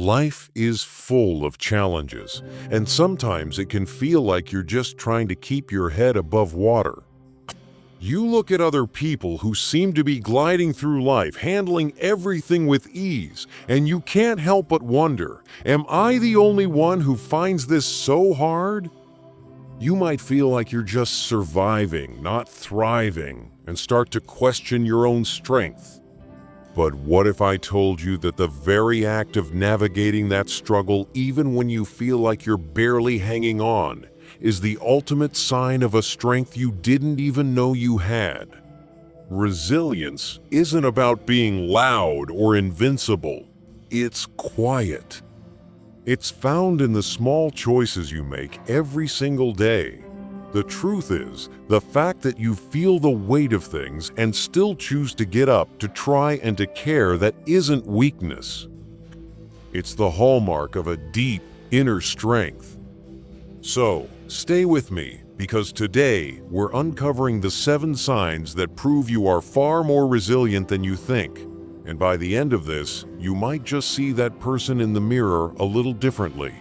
Life is full of challenges, and sometimes it can feel like you're just trying to keep your head above water. You look at other people who seem to be gliding through life, handling everything with ease, and you can't help but wonder, am I the only one who finds this so hard? You might feel like you're just surviving, not thriving, and start to question your own strength. But what if I told you that the very act of navigating that struggle, even when you feel like you're barely hanging on, is the ultimate sign of a strength you didn't even know you had? Resilience isn't about being loud or invincible. It's quiet. It's found in the small choices you make every single day. The truth is, the fact that you feel the weight of things and still choose to get up, to try and to care, that isn't weakness. It's the hallmark of a deep inner strength. So, stay with me, because today we're uncovering the 7 signs that prove you are far more resilient than you think. And by the end of this, you might just see that person in the mirror a little differently.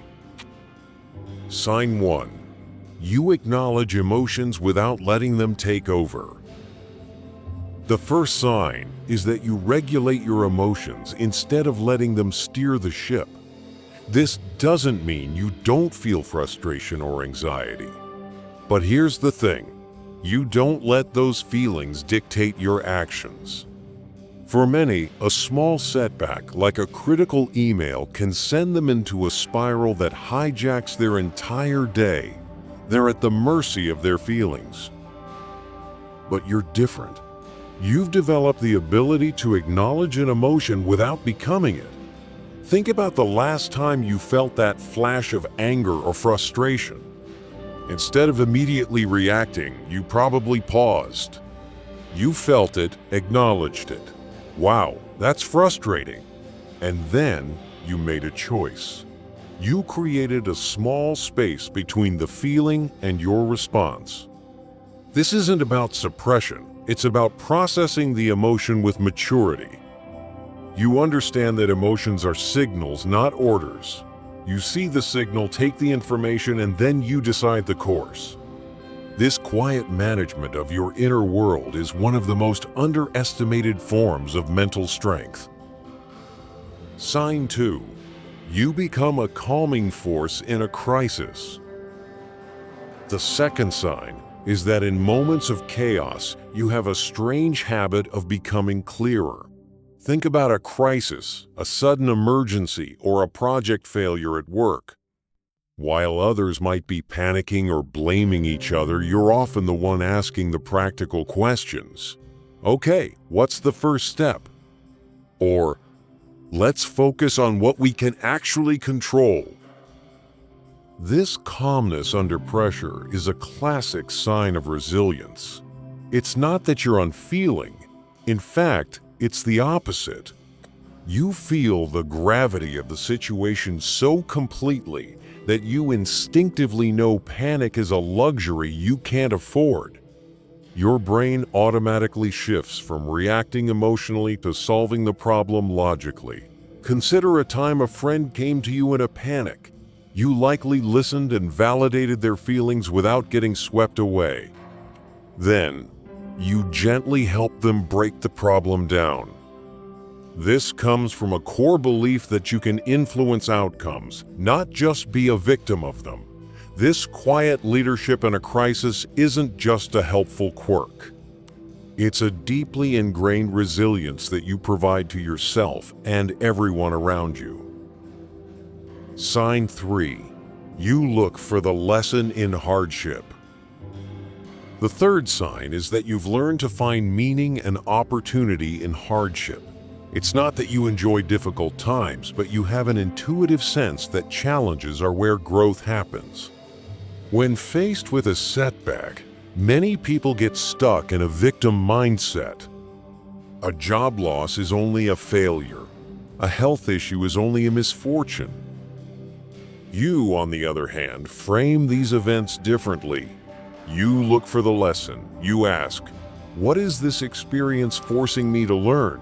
Sign 1. You acknowledge emotions without letting them take over. The first sign is that you regulate your emotions instead of letting them steer the ship. This doesn't mean you don't feel frustration or anxiety. But here's the thing, you don't let those feelings dictate your actions. For many, a small setback, like a critical email, can send them into a spiral that hijacks their entire day. They're at the mercy of their feelings. But you're different. You've developed the ability to acknowledge an emotion without becoming it. Think about the last time you felt that flash of anger or frustration. Instead of immediately reacting, you probably paused. You felt it, acknowledged it. Wow, that's frustrating. And then you made a choice. You created a small space between the feeling and your response. This isn't about suppression, it's about processing the emotion with maturity. You understand that emotions are signals, not orders. You see the signal, take the information, and then you decide the course. This quiet management of your inner world is one of the most underestimated forms of mental strength. Sign 2. You become a calming force in a crisis. The second sign is that in moments of chaos, you have a strange habit of becoming clearer. Think about a crisis, a sudden emergency, or a project failure at work. While others might be panicking or blaming each other, you're often the one asking the practical questions. Okay, what's the first step? Or, let's focus on what we can actually control. This calmness under pressure is a classic sign of resilience. It's not that you're unfeeling. In fact, it's the opposite. You feel the gravity of the situation so completely that you instinctively know panic is a luxury you can't afford. Your brain automatically shifts from reacting emotionally to solving the problem logically. Consider a time a friend came to you in a panic. You likely listened and validated their feelings without getting swept away. Then, you gently help them break the problem down. This comes from a core belief that you can influence outcomes, not just be a victim of them. This quiet leadership in a crisis isn't just a helpful quirk. It's a deeply ingrained resilience that you provide to yourself and everyone around you. Sign 3. You look for the lesson in hardship. The third sign is that you've learned to find meaning and opportunity in hardship. It's not that you enjoy difficult times, but you have an intuitive sense that challenges are where growth happens. When faced with a setback, many people get stuck in a victim mindset. A job loss is only a failure. A health issue is only a misfortune. You, on the other hand, frame these events differently. You look for the lesson. You ask, what is this experience forcing me to learn?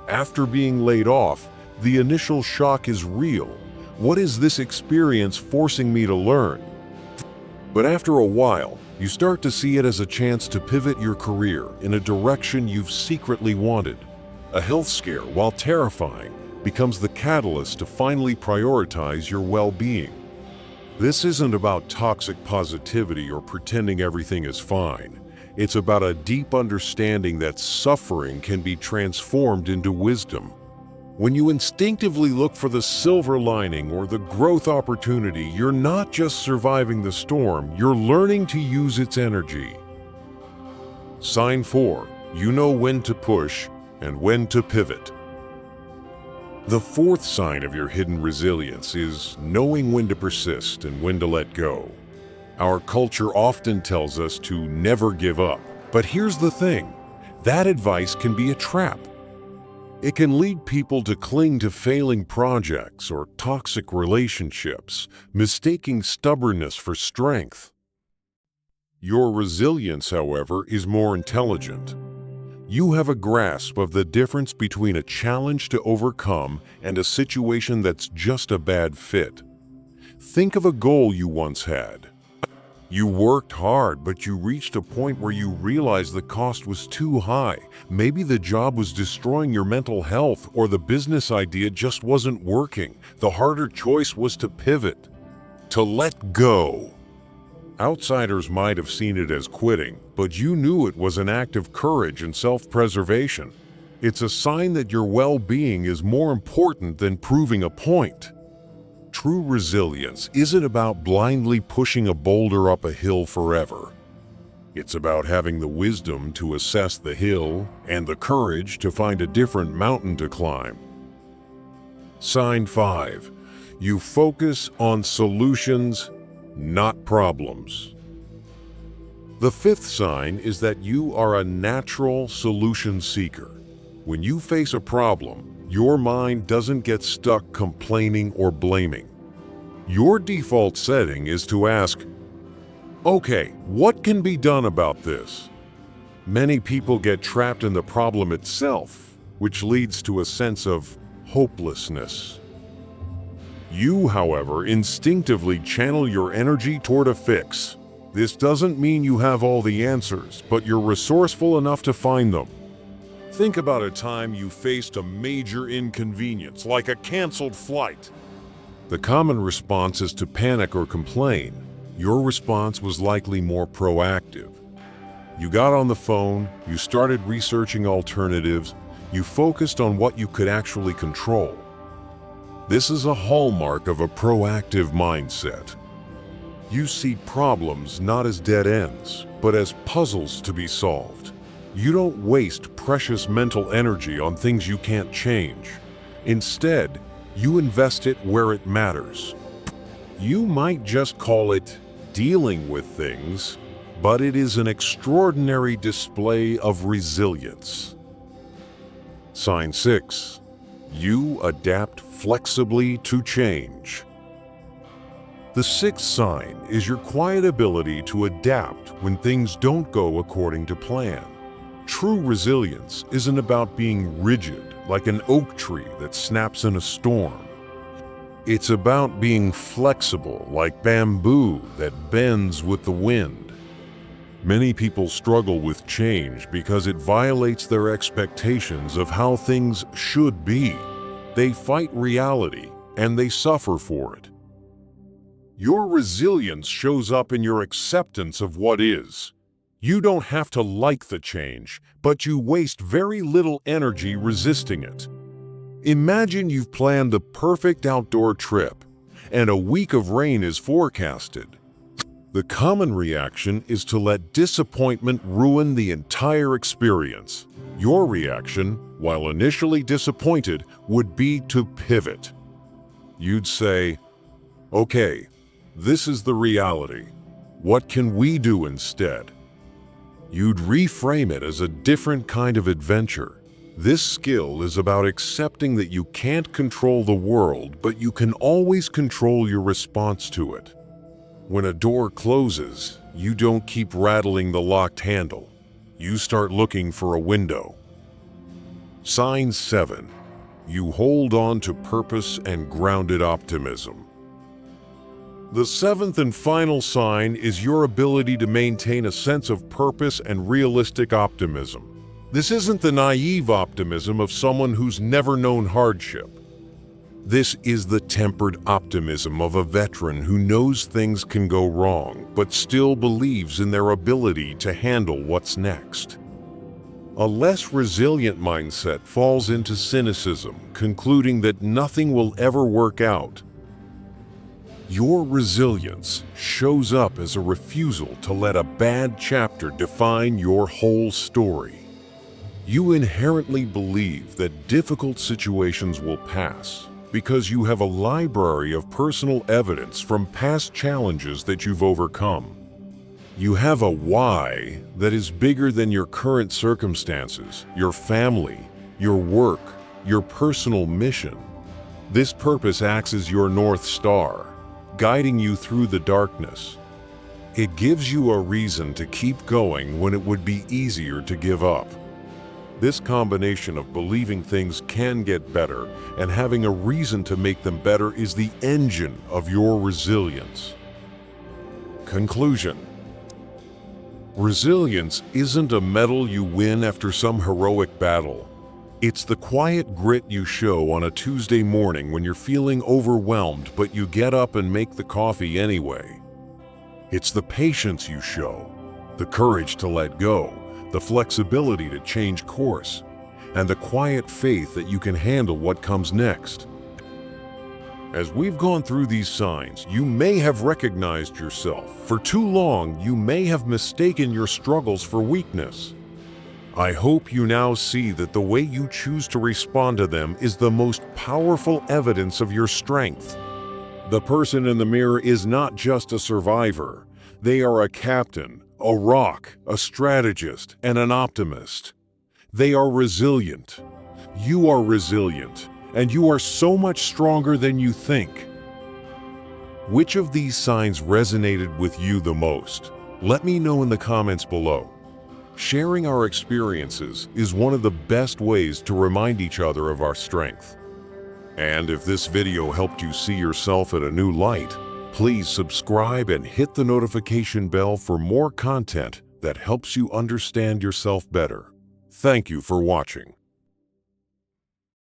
After being laid off, The initial shock is real. What is this experience forcing me to learn? But after a while, you start to see it as a chance to pivot your career in a direction you've secretly wanted. A health scare, while terrifying, becomes the catalyst to finally prioritize your well-being. This isn't about toxic positivity or pretending everything is fine. It's about a deep understanding that suffering can be transformed into wisdom. When you instinctively look for the silver lining or the growth opportunity, you're not just surviving the storm, you're learning to use its energy. Sign 4. You know when to push and when to pivot. The fourth sign of your hidden resilience is knowing when to persist and when to let go. Our culture often tells us to never give up, but here's the thing: that advice can be a trap. It can lead people to cling to failing projects or toxic relationships, mistaking stubbornness for strength. Your resilience, however, is more intelligent. You have a grasp of the difference between a challenge to overcome and a situation that's just a bad fit. Think of a goal you once had. You worked hard, but you reached a point where you realized the cost was too high. Maybe the job was destroying your mental health, or the business idea just wasn't working. The harder choice was to pivot, to let go. Outsiders might have seen it as quitting, but you knew it was an act of courage and self-preservation. It's a sign that your well-being is more important than proving a point. True resilience isn't about blindly pushing a boulder up a hill forever. It's about having the wisdom to assess the hill and the courage to find a different mountain to climb. Sign 5. You focus on solutions, not problems. The fifth sign is that you are a natural solution seeker. When you face a problem, your mind doesn't get stuck complaining or blaming. Your default setting is to ask, okay, what can be done about this? Many people get trapped in the problem itself, which leads to a sense of hopelessness. You, however, instinctively channel your energy toward a fix. This doesn't mean you have all the answers, but you're resourceful enough to find them. Think about a time you faced a major inconvenience, like a canceled flight. The common response is to panic or complain. Your response was likely more proactive. You got on the phone, you started researching alternatives, you focused on what you could actually control. This is a hallmark of a proactive mindset. You see problems not as dead ends, but as puzzles to be solved. You don't waste precious mental energy on things you can't change. Instead, you invest it where it matters. You might just call it dealing with things, but it is an extraordinary display of resilience. Sign 6. You adapt flexibly to change. The sixth sign is your quiet ability to adapt when things don't go according to plan. True resilience isn't about being rigid, like an oak tree that snaps in a storm. It's about being flexible, like bamboo that bends with the wind. Many people struggle with change because it violates their expectations of how things should be. They fight reality, and they suffer for it. Your resilience shows up in your acceptance of what is. You don't have to like the change, but you waste very little energy resisting it. Imagine you've planned the perfect outdoor trip, and a week of rain is forecasted. The common reaction is to let disappointment ruin the entire experience. Your reaction, while initially disappointed, would be to pivot. You'd say, okay, this is the reality. What can we do instead? You'd reframe it as a different kind of adventure. This skill is about accepting that you can't control the world, but you can always control your response to it. When a door closes, you don't keep rattling the locked handle. You start looking for a window. Sign 7. you hold on to purpose and grounded optimism. The seventh and final sign is your ability to maintain a sense of purpose and realistic optimism. This isn't the naive optimism of someone who's never known hardship. This is the tempered optimism of a veteran who knows things can go wrong, but still believes in their ability to handle what's next. A less resilient mindset falls into cynicism, concluding that nothing will ever work out. Your resilience shows up as a refusal to let a bad chapter define your whole story. You inherently believe that difficult situations will pass because you have a library of personal evidence from past challenges that you've overcome. You have a why that is bigger than your current circumstances, your family, your work, your personal mission. This purpose acts as your North Star, guiding you through the darkness. It gives you a reason to keep going when it would be easier to give up. This combination of believing things can get better and having a reason to make them better is the engine of your resilience. Conclusion. Resilience isn't a medal you win after some heroic battle. It's the quiet grit you show on a Tuesday morning when you're feeling overwhelmed, but you get up and make the coffee anyway. It's the patience you show, the courage to let go, the flexibility to change course, and the quiet faith that you can handle what comes next. As we've gone through these signs, you may have recognized yourself. For too long, you may have mistaken your struggles for weakness. I hope you now see that the way you choose to respond to them is the most powerful evidence of your strength. The person in the mirror is not just a survivor. They are a captain, a rock, a strategist, and an optimist. They are resilient. You are resilient, and you are so much stronger than you think. Which of these signs resonated with you the most? Let me know in the comments below. Sharing our experiences is one of the best ways to remind each other of our strength. And if this video helped you see yourself in a new light, please subscribe and hit the notification bell for more content that helps you understand yourself better. Thank you for watching.